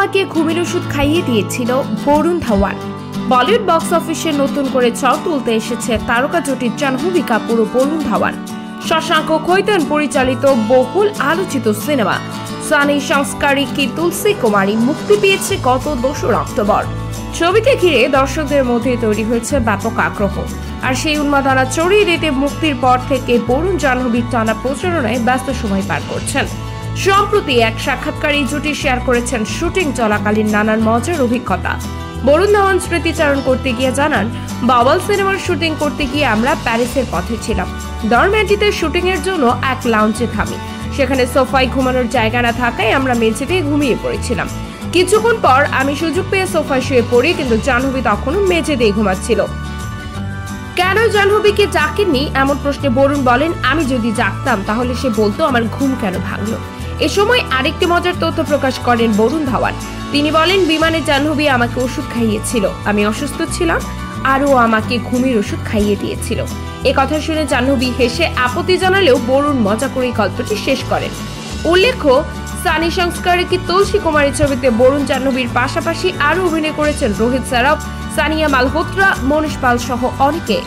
আমাকে ঘুমের ওষুধ খাইয়ে দিয়েছিল বরুণ ধাওয়ান। বলিউড বক্স অফিসে নতুন করে ঝড় তুলতে এসেছে তারকা জুটি জাহ্নবী কাপুর ও বরুণ ধাওয়ান। শশাঙ্ক খৈতান পরিচালিত বহুল আলোচিত সিনেমা সানি সংস্কারী কি তুলসী কুমারী মুক্তি পেয়েছে গত 2 অক্টোবর। ছবিকে ঘিরে দর্শকদের মধ্যে তৈরি হয়েছে ব্যাপক আগ্রহ, আর সেই উন্মাদনা ছড়িয়ে দিতে মুক্তির পর থেকে বরুণ জাহ্নবীর টানা প্রচারণায় ব্যস্ত সময় পার করছেন। সম্প্রতি এক সাক্ষাৎকারে জুটি শেয়ার করেছেন শুটিং চলাকালীন নানান মজার অভিজ্ঞতা। বরুণ ধাওয়ান স্মৃতিচারণ করতে গিয়ে জানান, বাওয়াল সিনেমার শুটিং করতে গিয়ে আমরা প্যারিসের পথে ছিলাম। ডরম্যান্টিতে শুটিং এর জন্য এক লাউঞ্জে থামি। সেখানে সোফায় ঘুমানোর জায়গা না থাকায় আমরা মেঝেতে ঘুমিয়ে পড়েছিলাম। কিছুক্ষণ পর আমি সুযোগ পেয়ে সোফায় শুয়ে পড়ি, কিন্তু জাহ্নবী তখনও মেঝেতেই ঘুমাচ্ছিল। কেন জাহ্নবীকে ডাকেননি এমন প্রশ্নে বরুণ বলেন, আমি যদি জাগতাম তাহলে সে বলতো আমার ঘুম কেন ভাঙলো। এ সময় আরেকটি মজার তথ্য প্রকাশ করেন বরুণ ধাওয়ান। তিনি বলেন, বিমানে জাহ্নবী আমাকে ওষুধ খাইয়েছিল, আমি অসুস্থ ছিলাম, আরও আমাকে ঘুমের ওষুধ খাইয়ে দিয়েছিল। এ কথা শুনে জাহ্নবী হেসে আপত্তি জানালেও বরুণ মজা করে গল্পটি শেষ করেন। উল্লেখ্য, সানি সংস্কারী কি তুলসী কুমারী ছবিতে বরুণ জাহ্নবীর পাশাপাশি আরও অভিনয় করেছেন রোহিত সারাফ, সানিয়া মালহোত্রা, মনীষ পাল সহ অনেকে।